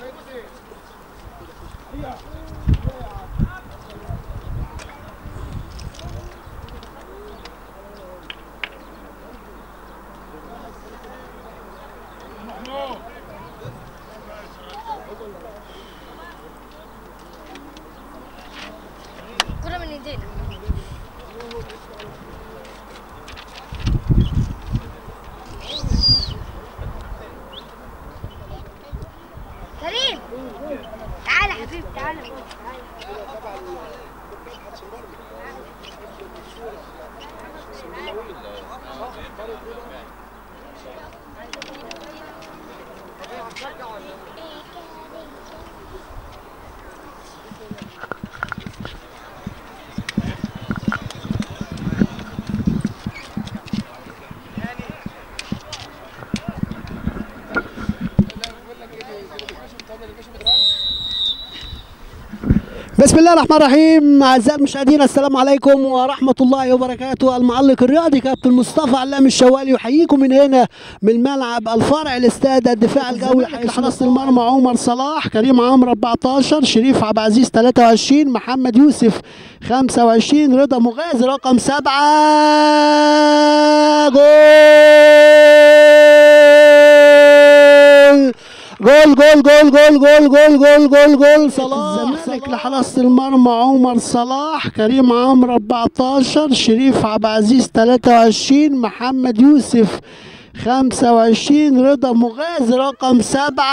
كرة من ايدينا. كريم تعالى حبيبي تعالى. بسم الله الرحمن الرحيم. اعزائي المشاهدين السلام عليكم ورحمه الله وبركاته. المعلق الرياضي كابتن مصطفى علام الشوالي يحييكم من هنا من ملعب الفرع الاستاد الدفاع الجوي. حراسه المرمى عمر صلاح، كريم عمرو 14، شريف عبد العزيز 23، محمد يوسف 25، رضا مغازي رقم 7. جول جول جول جول جول جول جول جول جول صلاح. الزمالك لحراسة المرمى عمر صلاح، كريم عمرو 14، شريف عبد العزيز 23، محمد يوسف 25، رضا مغازي رقم 7.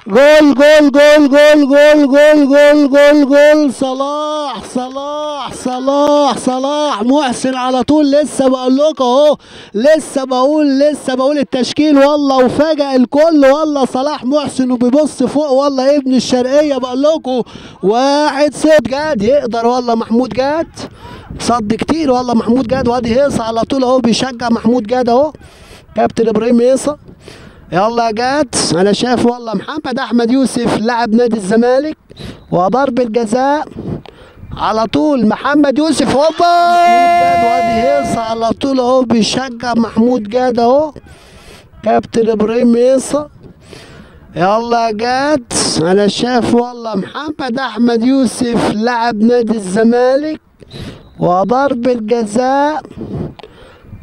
جول جول جول جول جول جول جول جول جول صلاح صلاح صلاح صلاح محسن على طول. لسه بقول لكم اهو، لسه بقول التشكيل والله وفاجأ الكل والله. صلاح محسن وبيبص فوق والله ابن الشرقية بقول لكم 1-0. جاد يقدر والله محمود جاد صد كتير والله محمود جاد، وادي هيصة على طول اهو بيشجع محمود جاد اهو كابتن ابراهيم هيصة. يلا يا جاد. انا شايف والله محمد احمد يوسف لاعب نادي الزمالك وضربة جزاء على طول محمد يوسف هوبا جاد، وادي هيصة على طول اهو بيشجع محمود جاد اهو كابتن ابراهيم هيصة. يلا يا جاد. انا شايف والله محمد احمد يوسف لاعب نادي الزمالك وضربة جزاء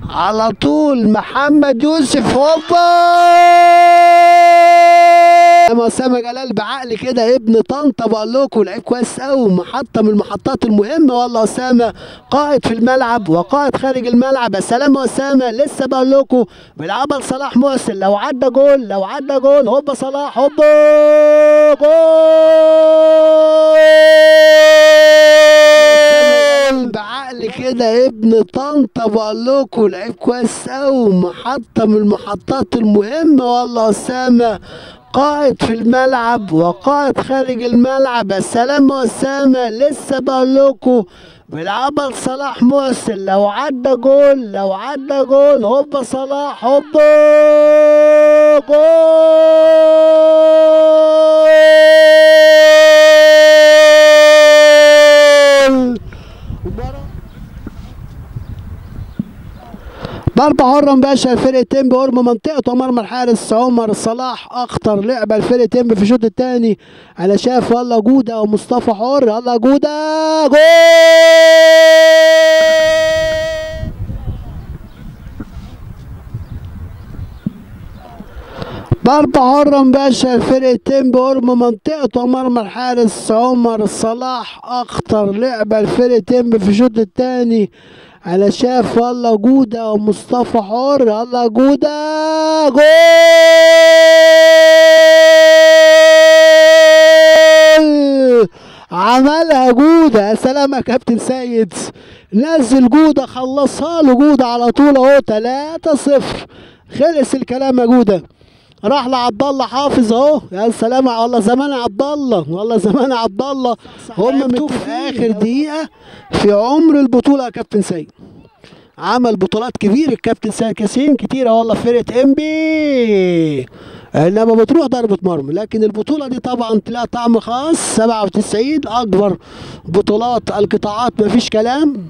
على طول محمد يوسف هوبا. أسامة جلال بعقل كده ابن طنطا بقول لكم لعيب كويس قوي، محطة من المحطات المهمة والله. أسامة قائد في الملعب وقائد خارج الملعب. يا سلام يا أسامة. لسه بقول لكم بيلعبها لصلاح محسن، لو عدى جول لو عدى جول هوبا صلاح هوبا جول. بعقل كده ابن طنطا بقول لكم لعيب كويس قوي، محطة من المحطات المهمة والله. أسامة قائد في الملعب وقائد خارج الملعب. السلام يا أسامة. لسه بقول لكم بيلعبها لصلاح محسن، لو عدى جول لو عدى جول هوبا صلاح هوبا جول. ضربة حرة مباشرة لفرقة تيمبي قرب منطقة ومرمى الحارس عمر صلاح. أخطر لعبة لفرقة تيمبي في الشوط الثاني. أنا شايف والله جودة ومصطفى حر. يلا جودة جول. ضربة حرة مباشرة لفرقة تيمبي قرب منطقة ومرمى الحارس عمر صلاح. أخطر لعبة لفرقة تيمبي في الشوط الثاني. انا شايف والله جودة ومصطفى حر. يلا جودة جول. عملها جودة. يا سلام يا كابتن سيد. نزل جودة خلصها له جودة على طول اهو 3-0. خلص الكلام يا جودة. راح لعبد الله حافظ اهو. يا سلام والله زمان عبد الله والله زمان عبد الله. هم في اخر دقيقة في عمر البطولة يا كابتن سيد. عمل بطولات كبيرة الكابتن سيد كاسين كتيرة والله في فرقة انبي، انما بتروح ضربة مرمى. لكن البطولة دي طبعا لها طعم خاص. 97 اكبر بطولات القطاعات مفيش كلام.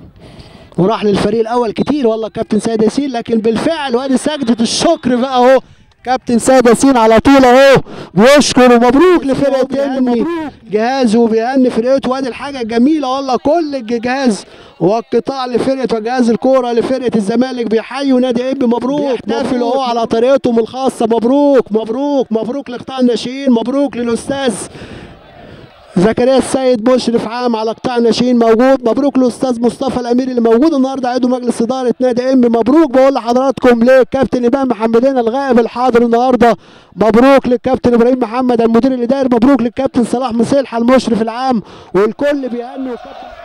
وراح للفريق الاول كتير والله كابتن سيد ياسين، لكن بالفعل وادي سجدة الشكر بقى اهو كابتن سيد ياسين على طول اهو بيشكر ومبروك لفرقه انمي جهاز وبيهني فرقته. وادي الحاجه الجميله والله كل الجهاز والقطاع لفرقه وجهاز الكوره لفرقه الزمالك بيحيوا نادي انبي مبروك، بيحتفلوا اهو على طريقتهم الخاصه. مبروك مبروك مبروك لقطاع الناشئين، مبروك للاستاذ زكريا السيد مشرف عام على قطاع الناشئين موجود، مبروك للاستاذ مصطفى الامير اللي موجود النهارده عضو مجلس اداره نادي انبي. مبروك بقول لحضراتكم للكابتن امام محمدين الغائب الحاضر النهارده، مبروك للكابتن ابراهيم محمد المدير الاداري، مبروك للكابتن صلاح مسيلحه المشرف العام، والكل بيهنوا الكابتن